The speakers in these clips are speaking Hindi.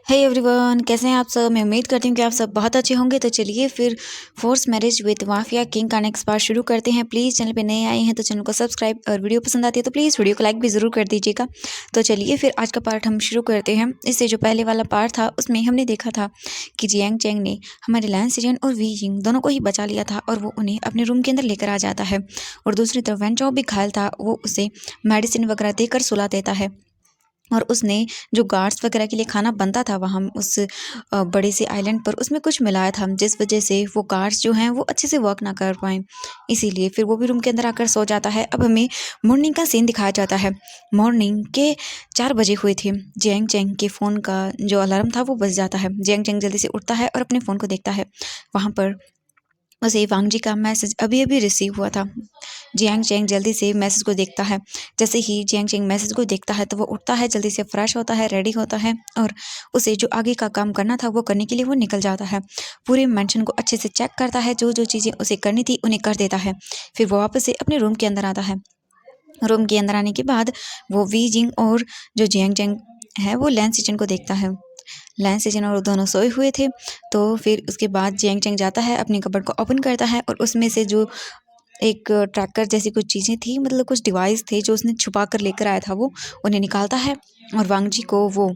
हे एवरीवन, कैसे हैं आप सब। मैं उम्मीद करती हूँ कि आप सब बहुत अच्छे होंगे। तो चलिए फिर force marriage with mafia king का नेक्स्ट पार्ट शुरू करते हैं। प्लीज़ चैनल पे नए आए हैं तो चैनल को सब्सक्राइब और वीडियो पसंद आती है तो प्लीज़ वीडियो को लाइक भी ज़रूर कर दीजिएगा। तो चलिए फिर आज का पार्ट हम शुरू करते हैं। इससे जो पहले वाला पार्ट था उसमें हमने देखा था कि जियांग चैंग ने हमारे लैन सीजन और वी जिंग दोनों को ही बचा लिया था और वो उन्हें अपने रूम के अंदर लेकर आ जाता है। और दूसरी तरफ वैन चौ भी घायल था, वो उसे मेडिसिन वगैरह देकर सुला देता है। और उसने जो गार्ड्स वगैरह के लिए खाना बनता था वहाँ उस बड़े से आइलैंड पर, उसमें कुछ मिलाया था जिस वजह से वो गार्ड्स जो हैं वो अच्छे से वर्क ना कर पाएँ। इसीलिए फिर वो भी रूम के अंदर आकर सो जाता है। अब हमें मॉर्निंग का सीन दिखाया जाता है। मॉर्निंग के 4 बजे हुए थे। जियांग चैंग के फ़ोन का जो अलार्म था वो बज जाता है। जियांग चैंग जल्दी से उठता है और अपने फ़ोन को देखता है। वहाँ पर उसे वांग जी का मैसेज अभी अभी रिसीव हुआ था। जियांग चैंग जल्दी से मैसेज को देखता है। जैसे ही जियांग चैंग मैसेज को देखता है तो वो उठता है, जल्दी से फ्रेश होता है, रेडी होता है और उसे जो आगे का काम करना था वो करने के लिए वो निकल जाता है। पूरे मेंशन को अच्छे से चेक करता है, जो जो चीज़ें उसे करनी थी उन्हें कर देता है। फिर वो वापस से अपने रूम के अंदर आता है। रूम के अंदर आने के बाद वो वी जिंग और जो जियांग चैंग है वो लैन सिचन को देखता है। लैन सिचन और वो दोनों सोए हुए थे। तो फिर उसके बाद जियांग चैंग जाता है, अपनी कबर्ड को ओपन करता है और उसमें से जो एक ट्रैकर जैसी कुछ चीज़ें थी, मतलब कुछ डिवाइस थे जो उसने छुपा कर लेकर आया था, वो उन्हें निकालता है और वांग जी को वो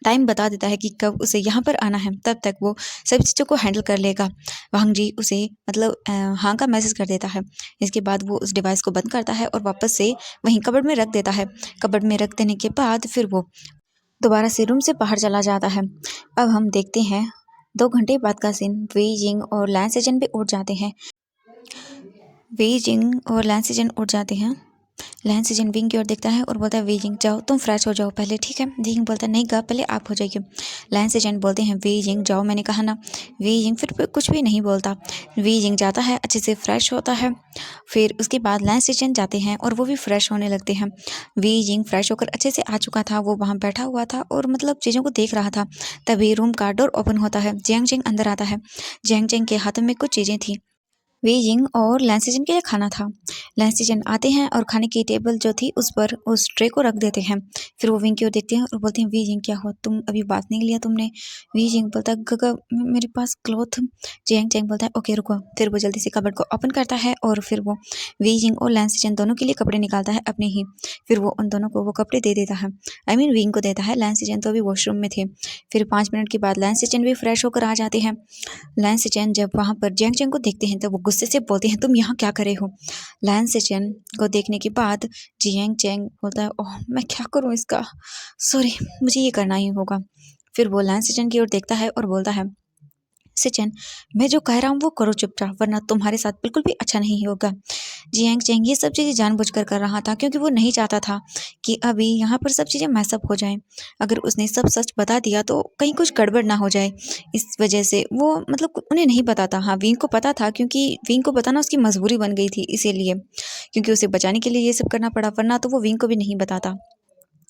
टाइम बता देता है कि कब उसे यहाँ पर आना है। तब तक वो सभी चीज़ों को हैंडल कर लेगा। वांग जी उसे मतलब हाँ का मैसेज कर देता है। इसके बाद वो उस डिवाइस को बंद करता है और वापस से वहीं कबर्ड में रख देता है। कबर्ड में रख देने के बाद फिर वो दोबारा से रूम से बाहर चला जाता है। अब हम देखते हैं 2 घंटे बाद का सीन। वी जिंग और लैन सेजन पे उठ जाते हैं। वी जिंग और लैन सेजन उठ जाते हैं। लैन सीजन विंग की ओर देखता है और बोलता है वी जिंग जाओ तुम फ्रेश हो जाओ पहले, ठीक है। वी जिंग बोलता है नहीं गा, पहले आप हो जाइए। लैन सीजन बोलते हैं वी जिंग जाओ, मैंने कहा ना। वी जिंग फिर कुछ भी नहीं बोलता। वी जिंग जाता है, अच्छे से फ्रेश होता है। फिर उसके बाद लैन सीजन जाते हैं और वो भी फ्रेश होने लगते हैं। वी जिंग फ्रेश होकर अच्छे से आ चुका था, वो वहाँ बैठा हुआ था और मतलब चीज़ों को देख रहा था। तभी रूम का डोर ओपन होता है। जियांग चेंग अंदर आता है। जियांग चेंग के हाथों में कुछ चीज़ें थी। वी जिंग और लैन सीजन के लिए खाना था। लैन सीजन आते हैं और खाने की टेबल जो थी उस पर उस ट्रे को रख देते हैं। फिर वो विंग की ओर देखते हैं और बोलते हैं वी जिंग क्या हुआ, तुम अभी बात नहीं लिया तुमने। वी जिंग बोलता है गगा मेरे पास क्लॉथ। जियांग चैंग बोलता है ओके रुको। फिर वो जल्दी से कबर्ड को ओपन करता है और फिर वो वी जिंग और लैन सीजन दोनों के लिए कपड़े निकालता है अपने ही। फिर वो उन दोनों को वो कपड़े दे देता है। आई मीन विंग को देता है। लैन सीजन तो अभी वॉशरूम में थे। फिर 5 मिनट के बाद लैन सीजन भी फ्रेश होकर आ जाते हैं। लैन सेचेन जब वहाँ पर जियांग चैंग को देखते हैं तो वो गुस्से से बोलते हैं तुम यहाँ क्या करे हो। लैन सेचेन को देखने के बाद जियांग चैंग बोलता है ओह मैं क्या करूँ इसका, सॉरी मुझे ये करना ही होगा। फिर वो लैन सेचेन की ओर देखता है और बोलता है सेचेन मैं जो कह रहा हूँ वो करो चुपचाप, वरना तुम्हारे साथ बिल्कुल भी अच्छा नहीं होगा। जियांग चैंग ये सब चीज़ें जानबूझकर कर रहा था क्योंकि वो नहीं चाहता था कि अभी यहाँ पर सब चीज़ें मैसअप हो जाएं। अगर उसने सब सच बता दिया तो कहीं कुछ गड़बड़ ना हो जाए। इस वजह से वो मतलब उन्हें नहीं बताता। हाँ विंग को पता था क्योंकि विंग को बताना उसकी मजबूरी बन गई थी, इसीलिए क्योंकि उसे बचाने के लिए ये सब करना पड़ा, वरना तो वो विंग को भी नहीं बताता।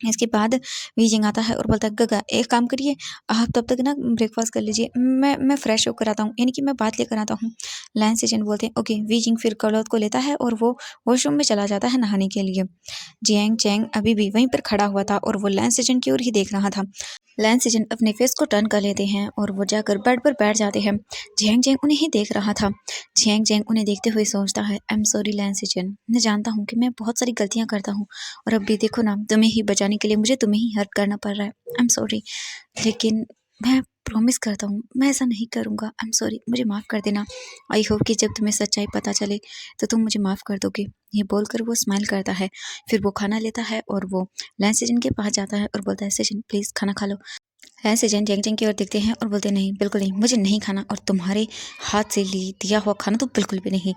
इसके बाद वी जिंग आता है और बोलता है गगा एक काम करिए, आप तब तक ना ब्रेकफास्ट कर लीजिए, मैं फ्रेश होकर आता हूँ, यानी कि मैं बात लेकर आता हूँ। लैन सेजन बोलते हैं ओके। वी जिंग फिर क्लॉथ को लेता है और वो वॉशरूम में चला जाता है नहाने के लिए। जियांग चैंग अभी भी वहीं पर खड़ा हुआ था और वो लैन सेजन की ओर ही देख रहा था। लैन सेजन अपने फेस को टर्न कर लेते हैं और वो जाकर बेड पर बैठ जाते हैं। जियांग चैंग उन्हें ही देख रहा था। जियांग चैंग उन्हें देखते हुए सोचता है आई एम सॉरी लैन सेजन, मैं जानता हूँ कि मैं बहुत सारी गलतियाँ करता हूँ और अब भी देखो ना, तुम्हें ही बचाने के लिए मुझे तुम्हें ही हर्ट करना पड़ रहा है। आई एम सॉरी, लेकिन मैं प्रॉमिस करता हूँ मैं ऐसा नहीं करूँगा। आई एम सॉरी, मुझे माफ़ कर देना। आई होप कि जब तुम्हें सच्चाई पता चले तो तुम मुझे माफ़ कर दोगे। ये बोलकर वो स्माइल करता है। फिर वो खाना लेता है और वो लैन सेजन के पास जाता है और बोलता है सेजन प्लीज़ खाना खा लो। लैन सेजन जियांग चैंग की ओर देखते हैं और बोलते नहीं बिल्कुल नहीं, मुझे नहीं खाना, और तुम्हारे हाथ से दिया हुआ खाना तो बिल्कुल भी नहीं।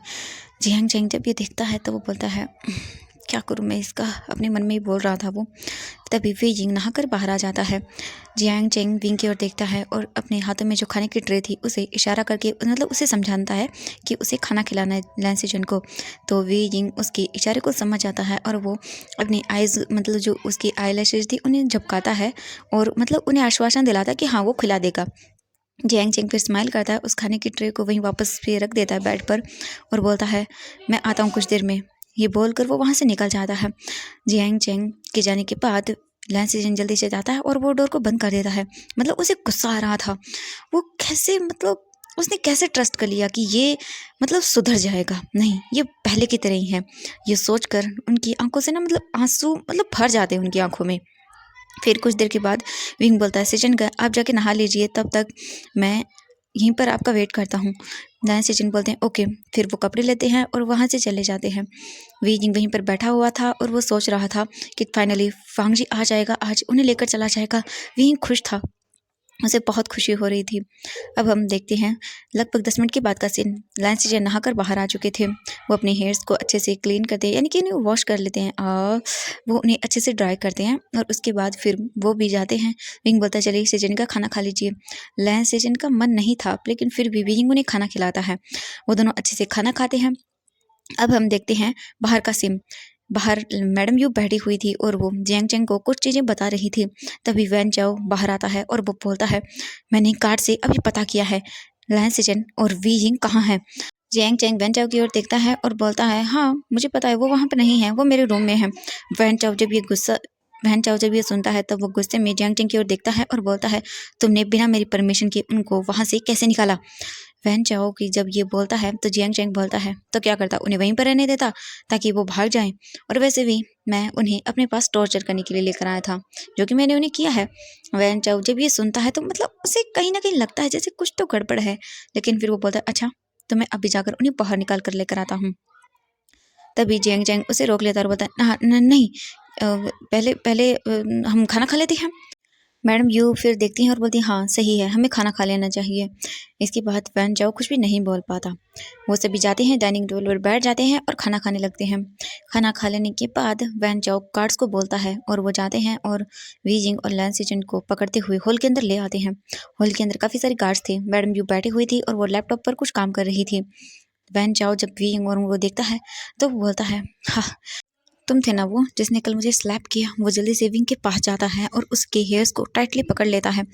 जियांग चैंग जब ये देखता है तो वो बोलता है क्या करूँ मैं इसका, अपने मन में ही बोल रहा था वो। तभी वी जिंग नहाकर बाहर आ जाता है। जियांग चैंग विंग की ओर देखता है और अपने हाथों में जो खाने की ट्रे थी उसे इशारा करके मतलब उसे समझाता है कि उसे खाना खिलाना है लैन सेजन को। तो वी जिंग उसके इशारे को समझ जाता है और वो अपनी आइज़ मतलब जो उसकी आई लैशेज थी उन्हें झपकाता है और मतलब उन्हें आश्वासन दिलाता है कि हाँ वो खिला देगा। जियांग चैंग फिर स्माइल करता है, उस खाने की ट्रे को वहीं वापस फिर रख देता है बेड पर और बोलता है मैं आता हूँ कुछ देर में। ये बोलकर वो वहाँ से निकल जाता है। जियांग चैंग के जाने के बाद लैंस जन जल्दी से जाता है और वो डोर को बंद कर देता है। मतलब उसे गुस्सा आ रहा था, वो कैसे मतलब उसने कैसे ट्रस्ट कर लिया कि ये मतलब सुधर जाएगा, नहीं ये पहले की तरह ही है। ये सोचकर उनकी आंखों से ना मतलब आंसू मतलब भर जाते हैं उनकी आंखों में। फिर कुछ देर के बाद विंग बोलता है सचिन का आप जाके नहा लीजिए, तब तक मैं यहीं पर आपका वेट करता हूँ। दाएं सचिन बोलते हैं ओके। फिर वो कपड़े लेते हैं और वहाँ से चले जाते हैं। विंग वहीं पर बैठा हुआ था और वो सोच रहा था कि फाइनली फांगजी आ जाएगा, आज उन्हें लेकर चला जाएगा। विंग खुश था, उसे बहुत खुशी हो रही थी। अब हम देखते हैं लगभग 10 मिनट के बाद का सीन। लैंस जी नहाकर बाहर आ चुके थे। वो अपने हेयर्स को अच्छे से क्लीन करते हैं, यानी कि इन्हें वॉश कर लेते हैं और वो उन्हें अच्छे से ड्राई करते हैं और उसके बाद फिर वो भी जाते हैं। विंग बोलता है चलिए सचिन का खाना खा लीजिए। लैंस सचिन का मन नहीं था, लेकिन फिर भी विंग उन्हें खाना खिलाता है। वो दोनों अच्छे से खाना खाते हैं। अब हम देखते हैं बाहर का सीन। बाहर मैडम यू बैठी हुई थी और वो जियांग चेंग को कुछ चीज़ें बता रही थी। तभी वैन चाओ बाहर आता है और वो बोलता है मैंने कार्ड से अभी पता किया है लैंस सिजन और वी यिंग कहाँ है। जियांग चेंग वैन चाओ की ओर देखता है और बोलता है हाँ मुझे पता है वो वहाँ पर नहीं है, वो मेरे रूम में है। वैन चाओ जब ये सुनता है तब वो गुस्से में जियांग चेंग की ओर देखता है और बोलता है तुमने बिना मेरी परमिशन के उनको वहाँ से कैसे निकाला। वैन चाओ की जब ये बोलता है तो जियांग चेंग बोलता है तो क्या करता, उन्हें वहीं पर रहने देता ताकि वो भाग जाएं। और वैसे भी मैं उन्हें अपने पास टॉर्चर करने के लिए लेकर आया था, जो कि मैंने उन्हें किया है। वैन चाओ जब ये सुनता है तो मतलब उसे कहीं ना कहीं लगता है जैसे कुछ तो गड़बड़ है, लेकिन फिर वो बोलता है अच्छा तो मैं अभी जाकर उन्हें बाहर निकाल कर लेकर आता हूँ। तभी जियांग चेंग उसे रोक लेता और बोलता है नहीं पहले पहले हम खाना खा लेते हैं। मैडम यू फिर देखती हैं और बोलती हैं हाँ सही है, हमें खाना खा लेना चाहिए। इसके बाद वैन चाओ कुछ भी नहीं बोल पाता। वो सभी जाते हैं डाइनिंग टेबल पर बैठ जाते हैं और खाना खाने लगते हैं। खाना खा लेने के बाद वैन चाओ गार्ड्स को बोलता है और वो जाते हैं और वी जिंग और लैंस सिजन को पकड़ते हुए हॉल के अंदर ले आते हैं। हॉल के अंदर काफ़ी सारे गार्ड्स थे। मैडम यू बैठी हुई थी और वो लैपटॉप पर कुछ काम कर रही थी। वैन चाओ जब वी जिंग और वो देखता है तो वो बोलता है हाँ तुम थे ना वो जिसने कल मुझे स्लैप किया। वो जल्दी से विंग के पास जाता है और उसके हेयर्स को टाइटली पकड़ लेता है।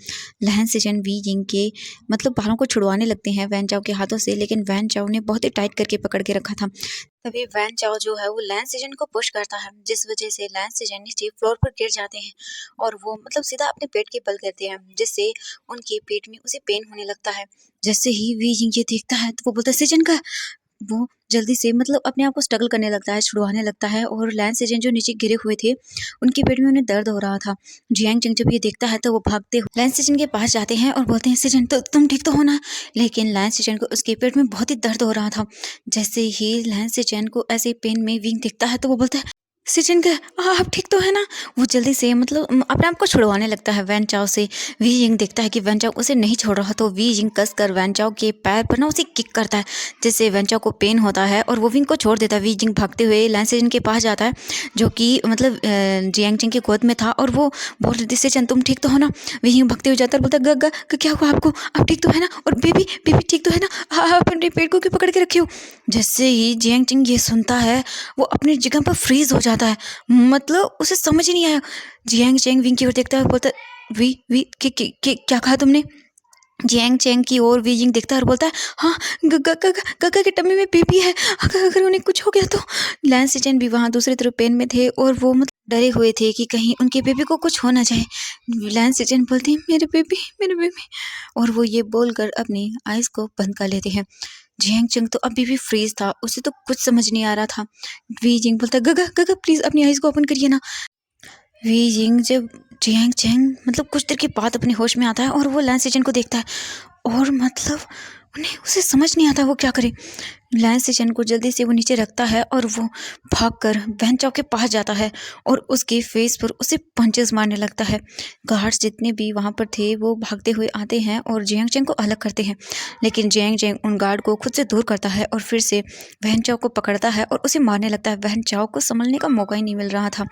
लहन सिजन वी विंग के मतलब बालों को छुड़वाने लगते हैं वैन चाओ के हाथों से, लेकिन वैन चाओ ने बहुत ही टाइट करके पकड़ के रखा था। तभी वैन चाओ जो है वो लैन सिजन को पुश करता है, जिस वजह से लैन सिजन नीचे फ्लोर पर गिर जाते हैं और वो मतलब सीधा अपने पेट के बल करते हैं, जिससे उनके पेट में उसे पेन होने लगता है। जैसे ही वी जिंग ये देखता है तो वो बोलता है सिजन का। वो जल्दी से मतलब अपने आप को स्ट्रगल करने लगता है, छुड़वाने लगता है और लैंस सेजन जो नीचे गिरे हुए थे उनके पेट में उन्हें दर्द हो रहा था। जियांग चेंग जब ये देखता है तो वो भागते हुए लैंस सेजन के पास जाते हैं और बोलते हैं सेजन तो तुम ठीक तो हो ना। लेकिन लैंस सेजन को उसके पेट में बहुत ही दर्द हो रहा था। जैसे ही लैंस सेजन को ऐसे पेन में विंग दिखता है तो वो बोलता है सचिन का आप ठीक तो है ना। वो जल्दी से मतलब अपने आप को छुड़वाने लगता है वैन चाओ से। वी जिंग देखता है कि वैन चाओ उसे नहीं छोड़ रहा, तो वी जिंग कस कर वैन चाओ के पैर पर ना उसे किक करता है, जिससे वैन चाओ को पेन होता है और वो विंग को छोड़ देता है। वी जिंग भागते हुए लैंस सिजन के पास जाता है जो कि मतलब जियांग चिंग की गोद में था और वो बोल रही थी सचिन तुम ठीक तो हो ना। वी जिंग भागते हुए जाता है, बोलता है ग क्या हुआ आपको, आप ठीक तो है ना, और बेबी बेबी ठीक तो है ना, आप अपने पेट को क्यों पकड़ के रखी हो। जैसे ही जियांग चिंग ये सुनता है वो अपनी जगह पर फ्रीज हो जाता है, मतलब उसे समझ ही नहीं आया। जियांग चेंग विंग की ओर देखता है, बोलता है वी क्या कहा तुमने। जियांग चेंग की ओर वी जिंग देखता है और बोलता है हाँ गगा के टम्मी में बेबी है, अगर उन्हें कुछ हो गया तो। लैंस सिजन भी वहाँ दूसरी तरफ पेन में थे और वो मतलब डरे हुए थे कि कहीं उनके बेबी को कुछ हो ना जाए। लैंस सिजन बोलते हैं मेरे बेबी, और वो ये बोलकर अपनी आइज़ को बंद कर लेते हैं। जियांग चेंग तो अभी भी फ्रीज था, उसे तो कुछ समझ नहीं आ रहा था। वी जिंग बोलता है गगा प्लीज अपनी आइज़ को ओपन करिए ना। वी जिंग जब जियांग चेंग मतलब कुछ देर के बाद अपने होश में आता है और वो लैंस सिजन को देखता है और मतलब उसे समझ नहीं आता वो क्या करे। लैंस सिजन को जल्दी से वो नीचे रखता है और वो भागकर वैन चाओ के पास जाता है और उसके फेस पर उसे पंचेस मारने लगता है। गार्ड्स जितने भी वहाँ पर थे वो भागते हुए आते हैं और जियांग चेंग को अलग करते हैं, लेकिन जियांग चेंग उन गार्ड को खुद से दूर करता है और फिर से वैन चाओ को पकड़ता है और उसे मारने लगता है। वैन चाओ को संभलने का मौका ही नहीं मिल रहा था।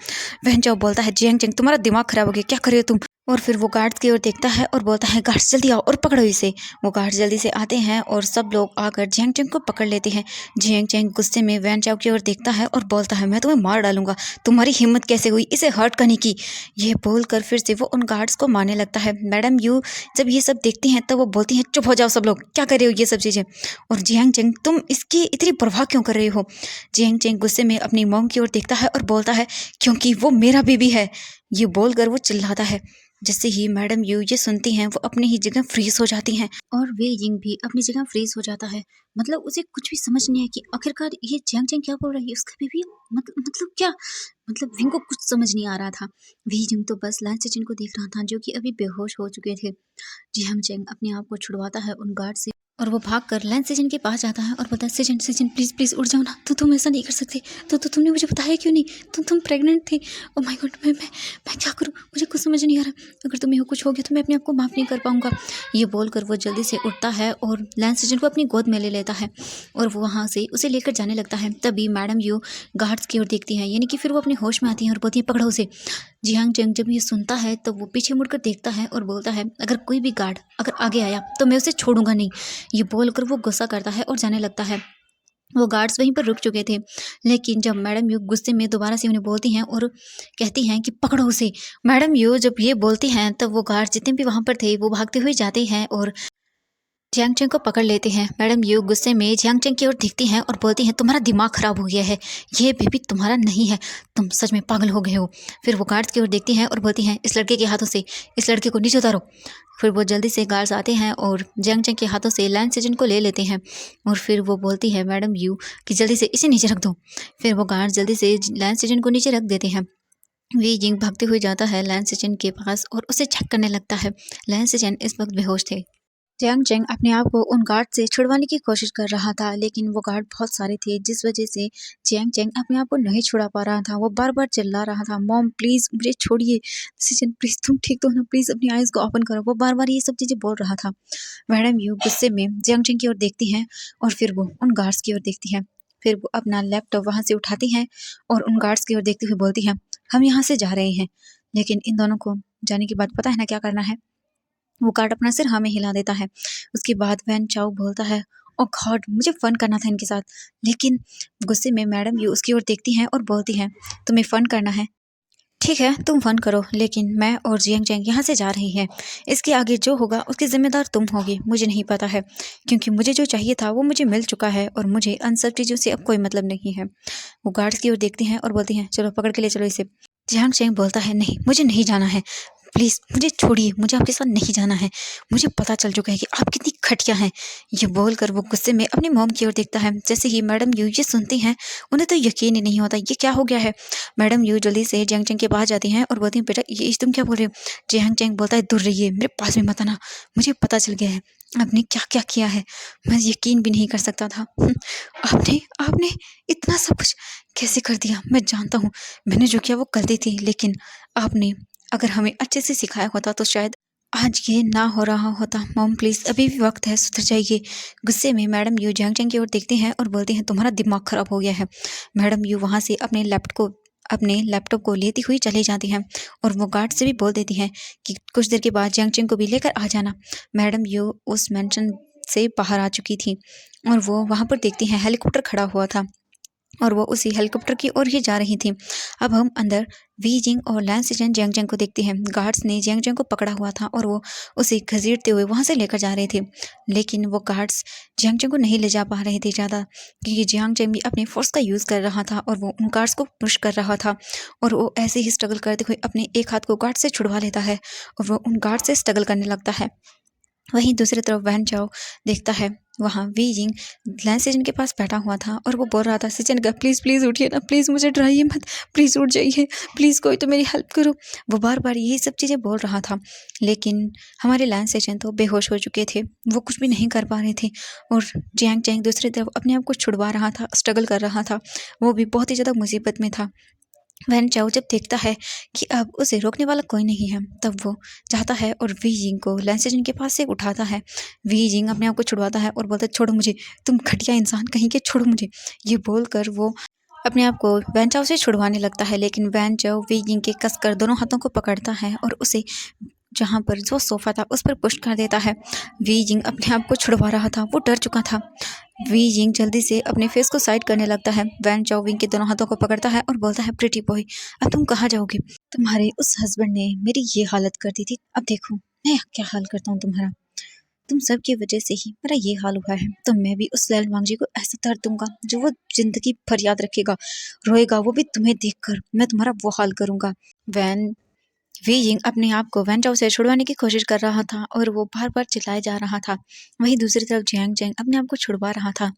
वैन चाओ बोलता है जियांग चेंग तुम्हारा दिमाग खराब हो गया, क्या कर रहे हो तुम। और फिर वो गार्ड्स की ओर देखता है और बोलता है गार्ड्स जल्दी आओ और पकड़ो इसे। वो गार्ड्स जल्दी से आते हैं और सब लोग आकर जियांग चेंग को पकड़ लेते हैं। जियांग चेंग गुस्से में वैन चाओ की ओर देखता है और बोलता है मैं तुम्हें मार डालूंगा, तुम्हारी हिम्मत कैसे हुई इसे हर्ट करने की। ये बोलकर फिर से वो उन गार्ड्स को मारने लगता है। मैडम यू जब ये सब देखती हैं तब वो बोलती हैं चुप हो जाओ सब लोग, क्या कर रहे हो ये सब चीज़ें। और जियांग चेंग तुम इसकी इतनी परवाह क्यों कर रहे हो। जियांग चेंग गुस्से में अपनी मॉम की ओर देखता है और बोलता है क्योंकि वो मेरा बेबी है। ये बोलकर वो चिल्लाता है। जैसे ही मैडम यू ये सुनती हैं वो अपनी ही जगह फ्रीज हो जाती हैं और वे यिंग भी अपनी जगह फ्रीज हो जाता है। मतलब उसे कुछ भी समझ नहीं है कि आखिरकार ये जियांग चैंग क्या बोल रही है, उसका बेबी मतलब क्या, मतलब विंग को कुछ समझ नहीं आ रहा था। वी जिंग तो बस लैन सेजन को देख रहा था जो कि अभी बेहोश हो चुके थे। जियांग चैंग अपने आप को छुड़वाता है उन गार्ड से और वो भागकर लैन सेजन के पास जाता है और बोलता है, सेजन सेजन प्लीज प्लीज उठ जाओ ना, तो तुम ऐसा नहीं कर सकते, तो तुमने मुझे बताया क्यों नहीं, तुम प्रेग्नेंट थे। ओ माय गॉड, मैं क्या करूँ, मुझे कुछ समझ नहीं आ रहा, अगर तुम्हें कुछ हो गया तो मैं अपने आप को माफ़ नहीं कर पाऊंगा। ये बोलकर वो जल्दी से उठता है और लैन सेजन को अपनी गोद में ले लेता है और वो वहाँ से उसे लेकर जाने लगता है। तभी मैडम यू गार्ड्स की ओर देखती है, यानी कि फिर वो अपने होश में आती है और बोलती है, पकड़ो उसे। जियांग चैंग जब ये सुनता है तो वो पीछे मुड़कर देखता है और बोलता है, अगर कोई भी गार्ड अगर आगे आया तो मैं उसे छोड़ूंगा नहीं। ये बोलकर वो गुस्सा करता है और जाने लगता है। वो गार्ड्स वहीं पर रुक चुके थे, लेकिन जब मैडम यू गुस्से में दोबारा से उन्हें बोलती हैं और कहती हैं कि पकड़ो उसे, मैडम यू जब ये बोलती हैं तब वो गार्ड्स जितने भी वहां पर थे वो भागते हुए जाते हैं और जियांग चैंग को पकड़ लेते हैं। मैडम यू गुस्से में जियांग चैंग की ओर देखती हैं और बोलती हैं, तुम्हारा दिमाग खराब हो गया है, ये बेबी तुम्हारा नहीं है, तुम सच में पागल हो गए हो। फिर वो गार्ड्स की ओर देखती हैं और बोलती हैं, इस लड़के के हाथों से इस लड़के को नीचे उतारो। फिर वो जल्दी से गार्ड्स आते हैं और जियांग चैंग के हाथों से लैन सेजन को ले लेते हैं और फिर वो बोलती है मैडम यू कि जल्दी से इसे नीचे रख दो। फिर वो गार्ड्स जल्दी से लैन सेजन को नीचे रख देते हैं। वी जिंग भागते हुए जाता है लैन सेजन के पास और उसे चेक करने लगता है। लैन सेजन इस वक्त बेहोश थे। जियांग चैंग अपने आप को उन गार्ड से छुड़वाने की कोशिश कर रहा था, लेकिन वो गार्ड बहुत सारे थे जिस वजह से जियांग चैंग अपने आप को नहीं छुड़ा पा रहा था। वो बार बार चिल्ला रहा था, मॉम प्लीज मुझे छोड़िए, सिजन प्लीज तुम ठीक तो हो ना, प्लीज अपनी आईज को ओपन करो। वो बार बार ये सब चीजें बोल रहा था। मैडम यू गुस्से में जियांग चैंग की ओर देखती हैं और फिर वो उन गार्ड्स की ओर देखती है। फिर वो अपना लैपटॉप वहां से उठाती हैं और उन गार्ड्स की ओर देखते हुए बोलती है, हम यहाँ से जा रहे हैं, लेकिन इन दोनों को जाने के बाद पता है ना क्या करना है। वो कार्ड अपना सिर हाँ में हिला देता है। उसके बाद वैन चाओ बोलता है, ओ गॉड मुझे फन करना था इनके साथ, लेकिन गुस्से में मैडम यू उसकी ओर देखती हैं और बोलती हैं, तुम्हें फन करना है, ठीक है तुम फन करो, लेकिन मैं और जियांग चैंग यहाँ से जा रही हैं। इसके आगे जो होगा उसकी जिम्मेदार तुम होगी, मुझे नहीं पता है, क्योंकि मुझे जो चाहिए था वो मुझे मिल चुका है और मुझे अन सब चीज़ों से अब कोई मतलब नहीं है। वो गार्ड्स की ओर देखती हैं और बोलती हैं, चलो पकड़ के ले चलो इसे। जियांग चैंग बोलता है, नहीं मुझे नहीं जाना है, प्लीज़ मुझे छोड़िए, मुझे आपके साथ नहीं जाना है, मुझे पता चल चुका है कि आप कितनी घटिया हैं। ये बोलकर वो गुस्से में अपनी मॉम की ओर देखता है। जैसे ही मैडम यू ये सुनती हैं उन्हें तो यकीन ही नहीं होता ये क्या हो गया है। मैडम यू जल्दी से जियांग चैंग के पास जाती हैं और बोलती हैं, बेटा ये तुम क्या बोल रहे हो। जियांग चैंग बोलता है, दूर रहिए, मेरे पास में मत आना, मुझे पता चल गया है आपने क्या क्या किया है, मैं यकीन भी नहीं कर सकता था। आपने आपने इतना सब कुछ कैसे कर दिया। मैं जानता हूँ मैंने जो किया वो गलती थी, लेकिन आपने अगर हमें अच्छे से सिखाया होता तो शायद आज ये ना हो रहा होता। मॉम प्लीज अभी भी वक्त है, सुधर जाइए। गुस्से में मैडम यू जियांग चैंग की ओर देखते हैं और बोलते हैं, तुम्हारा दिमाग खराब हो गया है। मैडम यू वहाँ से अपने लैपटॉप को लेती हुई चली जाती हैं और वो गार्ड से भी बोल देती हैं कि कुछ देर के बाद जियांग चैंग को भी लेकर आ जाना। मैडम यू उस मैंशन से बाहर आ चुकी थी और वो वहाँ पर देखती हैं हेलीकॉप्टर खड़ा हुआ था और वो उसी हेलीकॉप्टर की ओर ही जा रही थी। अब हम अंदर वी जिंग और लैन सेजन जियांग चैंग को देखते हैं। गार्ड्स ने जियांग चैंग को पकड़ा हुआ था और वो उसे घसीटते हुए वहां से लेकर जा रहे थे, लेकिन वो गार्ड्स जियांग चैंग को नहीं ले जा पा रहे थे ज़्यादा, क्योंकि जियांग चैंग भी अपने फोर्स का यूज़ कर रहा था और वो उन गार्ड्स को पुश कर रहा था और वो ऐसे ही स्ट्रगल करते हुए अपने एक हाथ को गार्ड से छुड़वा लेता है और वो उन गार्ड से स्ट्रगल करने लगता है। वहीं दूसरी तरफ वैन चाओ देखता है वहाँ वी जिंग लैन सेजन के पास बैठा हुआ था और वो बोल रहा था, सेजन का प्लीज़ प्लीज़ उठिए ना, प्लीज़ मुझे डराइए मत, प्लीज़ उठ जाइए, प्लीज़ कोई तो मेरी हेल्प करो। वो बार बार यही सब चीज़ें बोल रहा था, लेकिन हमारे लैन सेजन तो बेहोश हो चुके थे, वो कुछ भी नहीं कर पा रहे थे और जियांग चैंग दूसरी तरफ अपने आप को छुड़वा रहा था, स्ट्रगल कर रहा था, वो भी बहुत ही ज़्यादा मुसीबत में था। वैन चाओ जब देखता है कि अब उसे रोकने वाला कोई नहीं है, तब वो जाता है और वी जिंग को लैन सेजन के पास से उठाता है। वी जिंग अपने आप को छुड़वाता है और बोलता है, छोड़ो मुझे, तुम घटिया इंसान कहीं के, छोड़ो मुझे। ये बोलकर वो अपने आप को वैन चाओ से छुड़वाने लगता है, लेकिन वैन चाओ वी जिंग के कसकर दोनों हाथों को पकड़ता है और उसे जहाँ पर जो सोफा था उस पर पुश कर देता है। वी जिंग अपने आप को छुड़वा रहा था, वो डर चुका था। वी जिंग जल्दी से अपने फेस को साइड करने लगता है। वैन चाओ विंग के दोनों हाथों को पकड़ता है और बोलता है, प्रिटी बॉय अब तुम कहाँ जाओगे, तुम्हारे उस हस्बैंड ने मेरी ये हालत कर दी थी, अब देखो मैं क्या हाल करता हूँ तुम्हारा, तुम सब की वजह से ही मेरा ये हाल हुआ है, तो मैं भी उस लैल वांगजी को ऐसा दर्द दूंगा जो वो जिंदगी भर याद रखेगा, रोएगा वो भी तुम्हें देखकर, मैं तुम्हारा वो हाल करूंगा। वैन वी यिंग अपने आप को वैन चाओ से छुड़वाने की कोशिश कर रहा था और वो बार-बार चिल्लाए जा रहा था। वहीं दूसरी तरफ जियांग चैंग अपने आप को छुड़वा रहा था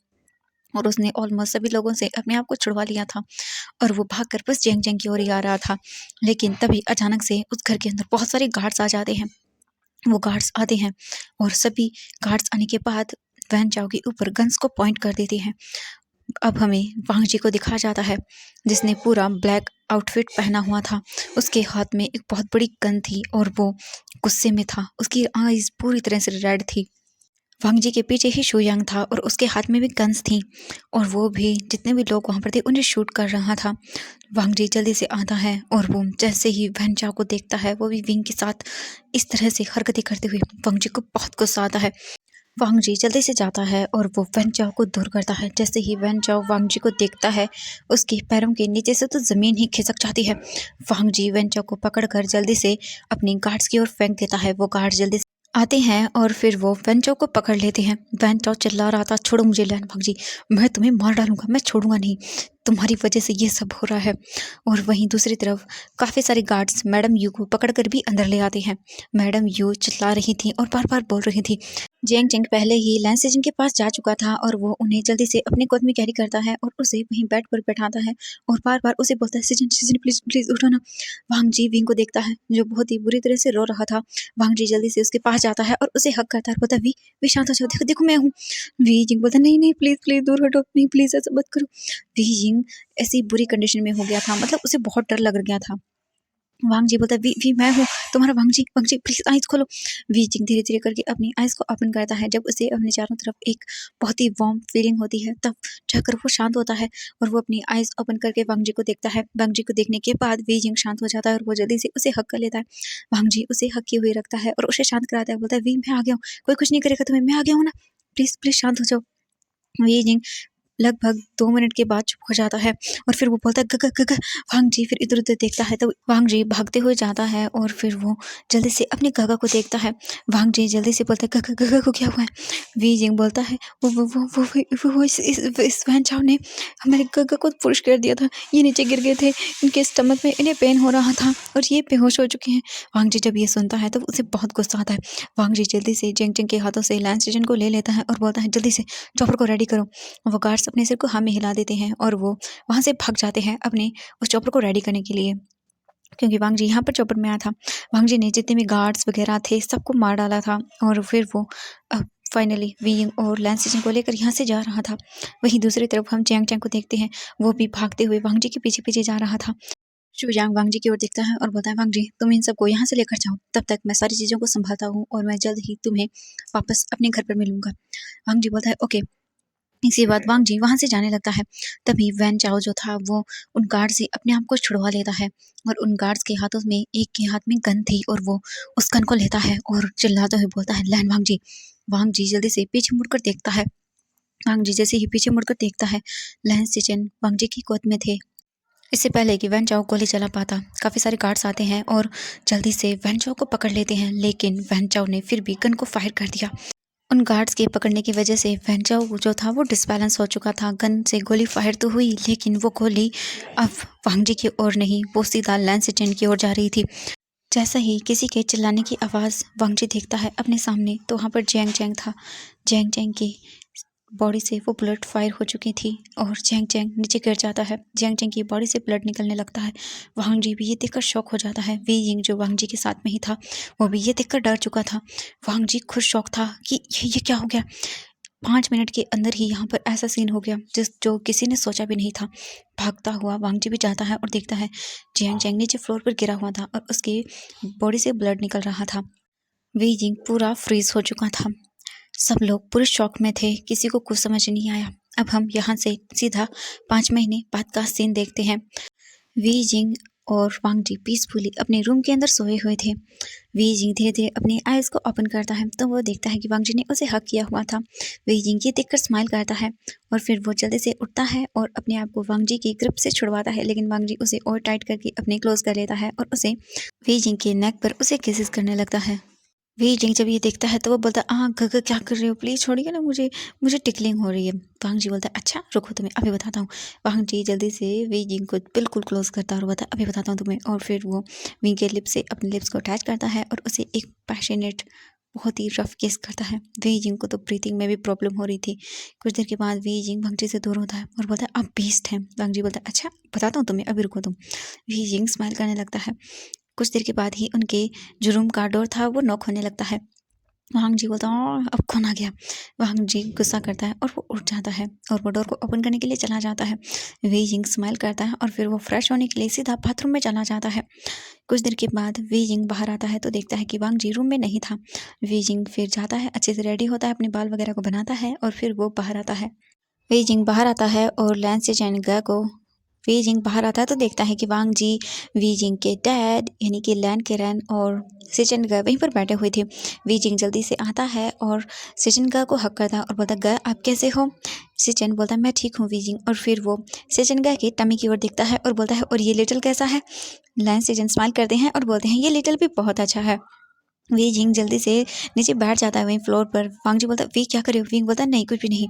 और उसने ऑलमोस्ट सभी लोगों से अपने आप को छुड़वा लिया था और वो भागकर बस जियांग चैंग की ओर ही आ रहा था। लेकिन तभी अचानक से उस घर के अंदर बहुत सारे गार्ड्स आ जाते हैं। वो गार्ड्स आते हैं और सभी गार्ड्स आने के बाद वैन चाओ के ऊपर गन्स को पॉइंट कर देते हैं। अब हमें वांग जी को दिखाया जाता है जिसने पूरा ब्लैक आउटफिट पहना हुआ था। उसके हाथ में एक बहुत बड़ी गन थी और वो गुस्से में था। उसकी आईज पूरी तरह से रेड थी। वांग जी के पीछे ही शुयांग था और उसके हाथ में भी गन्स थी और वो भी जितने भी लोग वहाँ पर थे उन्हें शूट कर रहा था। वांग जी जल्दी से आता है और वो जैसे ही वैन चाओ को देखता है वो भी विंग के साथ इस तरह से हरकतें करते हुए वांग जी को बहुत गुस्सा आता है। वांग जी जल्दी से जाता है और वो वैन चाओ को दूर करता है। जैसे ही वैन चाओ वांग जी को देखता है उसके पैरों के नीचे से तो ज़मीन ही खिसक जाती है। वांग जी वैन चाओ को पकड़कर जल्दी से अपनी गार्ड्स की ओर फेंक देता है। वो गार्ड जल्दी से आते हैं और फिर वो वैन चाओ को पकड़ लेते हैं। वैन चाओ चिल्ला रहा था, छोड़ो मुझे लैन वांग जी, मैं तुम्हें मार डालूंगा, मैं छोड़ूंगा नहीं, तुम्हारी वजह से ये सब हो रहा है। और वहीं दूसरी तरफ काफ़ी सारे गार्ड्स मैडम यू को पकड़कर भी अंदर ले आते हैं। मैडम यू चिल्ला रही थी और बार बार बोल रही थी। जियांग चैंग पहले ही लैन सेजन के पास जा चुका था और वो उन्हें जल्दी से अपने गोद में कैरी करता है और उसे वहीं बेड पर बैठाता है और बार बार उसे बोलता है, सेजन सेजन प्लीज प्लीज उठो ना। वांग जी विंग को देखता है जो बहुत ही बुरी तरह से रो रहा था। वांग जी जल्दी से उसके पास जाता है और उसे हक करता है और बोलता है, वी शांत हो जाओ, देखो देखो मैं हूँ। वी जिंग बोलता है, नहीं नहीं प्लीज प्लीज दूर हटो, नहीं प्लीज ऐसा मत करो। वी जिंग ऐसी बुरी कंडीशन में हो गया था, मतलब उसे बहुत डर लग गया था। वांग जी बोलता है, वी मैं हूँ तुम्हारा वांग जी प्लीज आइज खोलो। वी जिंग धीरे धीरे करके अपनी आइज को ओपन करता है। जब उसे अपने चारों तरफ एक बहुत ही वार्म फीलिंग होती है तब जाकर वो शांत होता है और वो अपनी आइज ओपन करके वांग जी को देखता है। वांग जी को देखने के बाद वी जिंग शांत हो जाता है और वो जल्दी से उसे हक कर लेता है। वांग जी उसे हक किए हुए रखता है और उसे शांत कराता है, बोलता है, वी मैं आ गया हूँ, कोई कुछ नहीं करेगा तुम्हें, मैं आ गया हूँ ना, प्लीज प्लीज शांत हो जाओ। वी जिंग लगभग 2 मिनट के बाद चुप हो जाता है और फिर वो बोलता है, गग गग। वांग जी फिर इधर-उधर देखता है तो वांग जी भागते हुए जाता है और फिर वो जल्दी से अपने गगा को देखता है। वांग जी जल्दी से बोलता है, गग गगा को क्या हुआ है? वी जिंग बोलता है, वो इस वैन चाओ ने हमारे गगा को पुश कर दिया था। ये नीचे गिर गए थे, इनके स्टमक में इन्हें पेन हो रहा था और ये बेहोश हो चुके हैं। वांग जी जब ये सुनता है तो उसे बहुत गुस्सा आता है। वांग जी जल्दी से जियांग चैंग के हाथों से लैंस स्टेशन को ले लेता है और बोलता है, जल्दी से चॉपर को रेडी करो। वो गार्ड्स अपने सिर को हाँ में हिला देते हैं और वो वहाँ से भाग जाते हैं अपने उस चॉपर को रेडी करने के लिए, क्योंकि वांग जी यहाँ पर चॉपर में आया था। वांग जी ने जितने भी गार्ड्स वगैरह थे सबको मार डाला था और फिर वो फाइनली विंग और लैंस स्टेशन को लेकर यहाँ से जा रहा था। वहीं दूसरी तरफ हम जियांग चैंग को देखते हैं, वो भी भागते हुए वांग जी के पीछे पीछे जा रहा था। शुयांग वांग जी की ओर देखता है और बोलता है, वांग जी तुम इन सबको यहाँ से लेकर जाओ, तब तक मैं सारी चीज़ों को संभालता हूँ और मैं जल्द ही तुम्हें वापस अपने घर पर मिलूंगा। वांग जी बोलता है, ओके। इसके बाद वांग जी वहाँ से जाने लगता है। तभी वैन चाओ जो था वो उन गार्ड से अपने आप को छुड़वा लेता है और उन गार्ड्स के हाथों में एक के हाथ में गन थी और वो उस गन को लेता है और चिल्लाते हुए बोलता है, लैन वांग जी। वांग जी जल्दी से पीछे मुड़कर देखता है। वांग जी जैसे ही पीछे मुड़कर देखता है, लैन सिचन वांग जी की गोद में थे। इससे पहले कि वैन चाओ गोली चला पाता, काफ़ी सारे गार्ड्स आते हैं और जल्दी से वैन चाओ को पकड़ लेते हैं, लेकिन वैन चाओ ने फिर भी गन को फायर कर दिया। उन गार्ड्स के पकड़ने की वजह से वैन चाओ जो था वो डिसबैलेंस हो चुका था। गन से गोली फायर तो हुई लेकिन वो गोली अब वांग जी की ओर नहीं, वो सीधा लैन सिचन की ओर जा रही थी। जैसा ही किसी के चिल्लाने की आवाज़ वांग जी देखता है अपने सामने तो वहाँ पर जियांग चैंग था। जियांग चैंग की बॉडी से वो ब्लड फायर हो चुकी थी और जियांग चैंग नीचे गिर जाता है। जियांग चैंग की बॉडी से ब्लड निकलने लगता है। वांग जी भी ये देखकर शॉक हो जाता है। वी यिंग जो वांग जी के साथ में ही था वो भी ये देखकर डर चुका था। वांग जी खुद शॉक था कि ये क्या हो गया। 5 मिनट के अंदर ही यहाँ पर ऐसा सीन हो गया जो किसी ने सोचा भी नहीं था। भागता हुआ वांग जी भी जाता है और देखता है जियांग चैंग नीचे फ्लोर पर गिरा हुआ था और उसकी बॉडी से ब्लड निकल रहा था। वी यिंग पूरा फ्रीज हो चुका था। सब लोग पूरे शॉक में थे, किसी को कुछ समझ नहीं आया। अब हम यहाँ से सीधा 5 महीने बाद का सीन देखते हैं। वी जिंग और वांग जी पीसफुली अपने रूम के अंदर सोए हुए थे। वी जिंग धीरे धीरे अपनी आइज़ को ओपन करता है तो वो देखता है कि वांग जी ने उसे हक किया हुआ था। वी जिंग ये देखकर स्माइल करता है और फिर वो जल्दी से उठता है और अपने आप को वांग जी की ग्रिप से छुड़वाता है, लेकिन वांग जी उसे और टाइट करके अपने क्लोज कर लेता है और उसे वी जिंग के नेक पर उसे किसेस करने लगता है। वी जिंग जब ये देखता है तो वो बोलता है गग क्या कर रहे हो, प्लीज़ छोड़िए ना मुझे, मुझे टिकलिंग हो रही है। वांग जी बोलता है अच्छा रुको तुम्हें अभी बताता हूँ। वांग जी जल्दी से वी जिंग को बिल्कुल क्लोज करता है और बोलता है अभी बताता हूँ तुम्हें। और फिर वो वी के लिप्स से अपने लिप्स को अटैच करता है और उसे एक पैशनेट बहुत ही रफ किस करता है। वी जिंग को तो ब्रीथिंग में भी प्रॉब्लम हो रही थी। कुछ देर के बाद वी जिंग वांग जी से दूर होता है और बोलता है आप बीस्ट हैं। वांग जी बोलता है अच्छा बताता हूँ तुम्हें, अभी रुको तुम। वी जिंग स्माइल करने लगता है। कुछ देर के बाद ही उनके जो रूम का डोर था वो नॉक होने लगता है। वांग जी बोलता है अब कौन आ गया। वांग जी गुस्सा करता है और वो उठ जाता है और वो डोर को ओपन करने के लिए चला जाता है। वी जिंग स्माइल करता है और फिर वो फ्रेश होने के लिए सीधा बाथरूम में चला जाता है। कुछ देर के बाद वी जिंग बाहर आता है तो देखता है कि वांग जी रूम में नहीं था। वी जिंग फिर जाता है, अच्छे से रेडी होता है, अपने बाल वगैरह को बनाता है और फिर वो बाहर आता है। वी जिंग बाहर आता है और लैन से चैनगा को वी जिंग बाहर आता है तो देखता है कि वांग जी वी जिंग के डैड यानी कि लैन केरन और सिचन गा वहीं पर बैठे हुए थे। वी जिंग जल्दी से आता है और सिचन गा को हक करता है और बोलता गा आप कैसे हो। सिचन बोलता है मैं ठीक हूँ वी जिंग। और फिर वो सिचन गा के टमी की ओर देखता है और बोलता है और ये लिटिल कैसा है। लैन सिचन स्माइल करते हैं और बोलते हैं ये लिटिल भी बहुत अच्छा है। वी जिंग जल्दी से नीचे बैठ जाता है वहीं फ्लोर पर। वांग जी बोलता है वी क्या करे हो। वी बोलता है नहीं कुछ भी नहीं।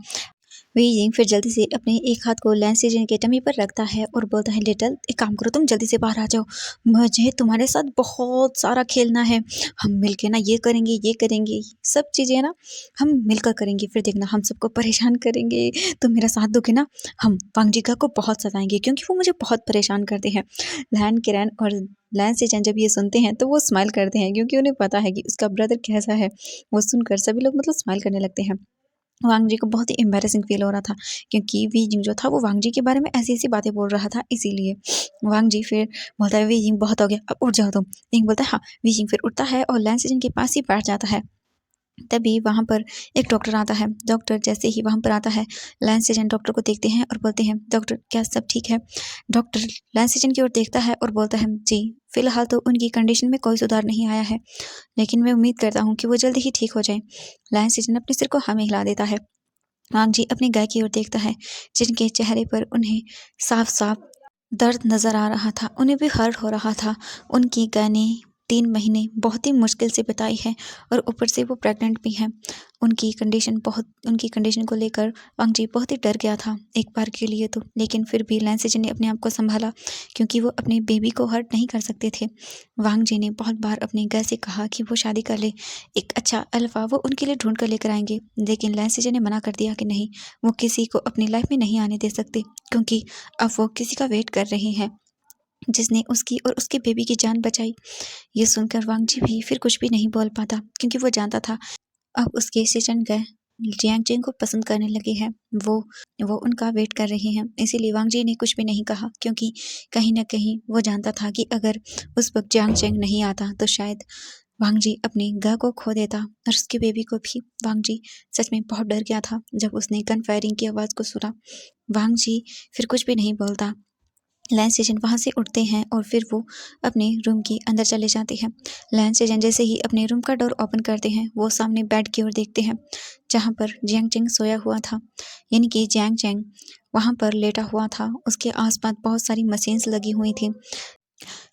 वी जिंग फिर जल्दी से अपने एक हाथ को लैन सिजन के टमी पर रखता है और बोलता है लिटिल एक काम करो तुम जल्दी से बाहर आ जाओ, मुझे तुम्हारे साथ बहुत सारा खेलना है। हम मिलके ना ये करेंगे सब चीज़ें ना हम मिलकर करेंगे, फिर देखना हम सबको परेशान करेंगे। तुम मेरा साथ दोगे ना, हम वांगजिका को बहुत सताएंगे क्योंकि वो मुझे बहुत परेशान करते हैं। लैन किरण और लैन सिजन जब ये सुनते हैं तो वो स्माइल करते हैं क्योंकि उन्हें पता है कि उसका ब्रदर कैसा है। वो सुनकर सभी लोग मतलब स्माइल करने लगते हैं। वांग जी को बहुत ही एम्बैरेसिंग फील हो रहा था क्योंकि वी जिंग जो था वो वांग जी के बारे में ऐसी-ऐसी बातें बोल रहा था, इसीलिए। वांग जी फिर बोलता है वी जिंग बहुत हो गया, अब उठ जाओ तुम। जिंग बोलता है हाँ। वी जिंग फिर उठता है और लैन सिजन के पास ही बैठ जाता है। तभी वहाँ पर एक डॉक्टर आता है। डॉक्टर जैसे ही वहाँ पर आता है, लैन सिजन डॉक्टर को देखते हैं और बोलते हैं डॉक्टर क्या सब ठीक है। डॉक्टर लैन सिजन की ओर देखता है और बोलता है जी फिलहाल तो उनकी कंडीशन में कोई सुधार नहीं आया है, लेकिन मैं उम्मीद करता हूँ कि वो जल्दी ही ठीक हो जाए। लैन सिजन अपने सिर को हाँ में हिला देता है। वांग जी अपने गाय की ओर देखता है जिनके चेहरे पर उन्हें साफ साफ दर्द नजर आ रहा था, उन्हें भी हर्ट हो रहा था। उनकी गाय ने 3 महीने बहुत ही मुश्किल से बिताई है और ऊपर से वो प्रेग्नेंट भी हैं। उनकी कंडीशन को लेकर वांग जी बहुत ही डर गया था एक बार के लिए तो, लेकिन फिर भी लैन सिजन ने अपने आप को संभाला क्योंकि वो अपने बेबी को हर्ट नहीं कर सकते थे। वांग जी ने बहुत बार अपनी गाय से कहा कि वो शादी कर ले, एक अच्छा अल्फा वो उनके लिए ढूंढ कर लेकर आएंगे, लेकिन लैन सिजन ने मना कर दिया कि नहीं, वो किसी को अपनी लाइफ में नहीं आने दे सकते क्योंकि अब वो किसी का वेट कर रही हैं जिसने उसकी और उसके बेबी की जान बचाई। ये सुनकर वांग जी भी फिर कुछ भी नहीं बोल पाता क्योंकि वो जानता था अब उसके सिजन गए जियांग चेंग को पसंद करने लगे हैं। वो उनका वेट कर रही हैं, इसीलिए वांग जी ने कुछ भी नहीं कहा क्योंकि कहीं ना कहीं वो जानता था कि अगर उस वक्त जियांग चेंग नहीं आता तो शायद वांग जी अपनी गाय को खो देता और उसके बेबी को भी। वांग जी सच में बहुत डर गया था जब उसने गन फायरिंग की आवाज़ को सुना। वांग जी फिर कुछ भी नहीं बोलता। लैन सेजन वहाँ से उठते हैं और फिर वो अपने रूम के अंदर चले जाते हैं। लैन सेजन जैसे ही अपने रूम का डोर ओपन करते हैं वो सामने बेड की ओर देखते हैं जहाँ पर जियांग चेंग सोया हुआ था, यानी कि जियांग चेंग वहाँ पर लेटा हुआ था। उसके आसपास बहुत सारी मशीन्स लगी हुई थी।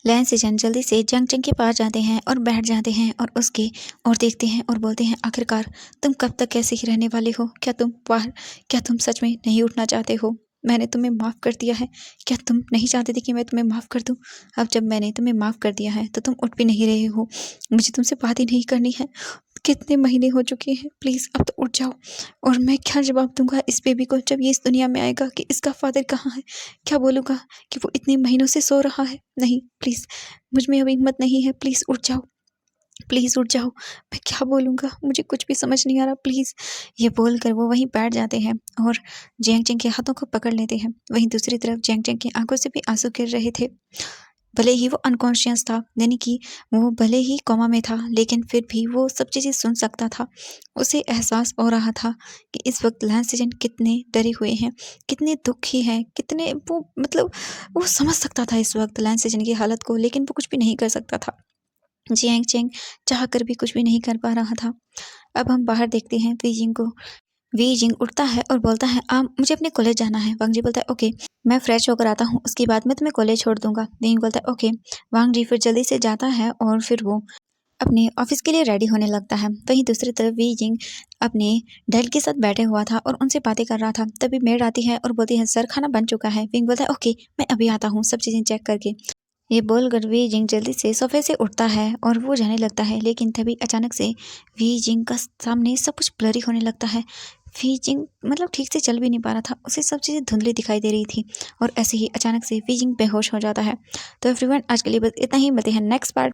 लैन सेजन जल्दी से जियांग चेंग के पास जाते हैं और बैठ जाते हैं और उसके और देखते हैं और बोलते हैं आखिरकार तुम कब तक ऐसे ही रहने वाले हो। क्या तुम सच में नहीं उठना चाहते हो। मैंने तुम्हें माफ़ कर दिया है, क्या तुम नहीं चाहते थे कि मैं तुम्हें माफ़ कर दूं। अब जब मैंने तुम्हें माफ़ कर दिया है तो तुम उठ भी नहीं रहे हो। मुझे तुमसे बात ही नहीं करनी है। कितने महीने हो चुके हैं, प्लीज़ अब तो उठ जाओ। और मैं क्या जवाब दूंगा इस बेबी को जब ये इस दुनिया में आएगा कि इसका फादर कहाँ है। क्या बोलूँगा कि वो इतने महीनों से सो रहा है। नहीं प्लीज़, मुझ में अभी हिम्मत नहीं है, प्लीज़ उठ जाओ, प्लीज़ उठ जाओ। मैं क्या बोलूँगा, मुझे कुछ भी समझ नहीं आ रहा, प्लीज़। ये बोलकर वो वहीं बैठ जाते हैं और जियांग चेंग के हाथों को पकड़ लेते हैं। वहीं दूसरी तरफ जियांग चेंग की आंखों से भी आंसू गिर रहे थे। भले ही वो अनकॉन्शियस था, यानी कि वो भले ही कोमा में था, लेकिन फिर भी वो सब चीज़ें सुन सकता था। उसे एहसास हो रहा था कि इस वक्त लैन सेजन कितने डरे हुए हैं, कितने दुखी हैं, कितने वो मतलब वो समझ सकता था इस वक्त लैन सेजन की हालत को, लेकिन वो कुछ भी नहीं कर सकता था। जियांग चेंग चाह कर भी कुछ भी नहीं कर पा रहा था। अब हम बाहर देखते हैं वी जिंग को। वी जिंग उठता है और बोलता है मुझे अपने कॉलेज जाना है। वांग जी बोलता है ओके, मैं फ्रेश होकर आता हूँ, उसके बाद मैं तुम्हें कॉलेज छोड़ दूंगा। वी जिंग बोलता है ओके। वांग जी फिर जल्दी से जाता है और फिर वो अपने ऑफिस के लिए रेडी होने लगता है। वहीं दूसरी तरफ वी जिंग अपने डैड के साथ बैठे हुआ था और उनसे बातें कर रहा था। तभी मेड आती है और बोलती है सर खाना बन चुका है। विंग बोलता है ओके मैं अभी आता हूँ सब चीज़ें चेक करके। ये बोलकर वी जिंग जल्दी से सोफे से उठता है और वो जाने लगता है, लेकिन तभी अचानक से वी जिंग का सामने सब कुछ ब्लरी होने लगता है। वी जिंग मतलब ठीक से चल भी नहीं पा रहा था, उसे सब चीज़ें धुंधली दिखाई दे रही थी और ऐसे ही अचानक से वी जिंग बेहोश हो जाता है। तो एवरीवन आज के लिए बस इतना ही, मिलते हैं नेक्स्ट पार्ट।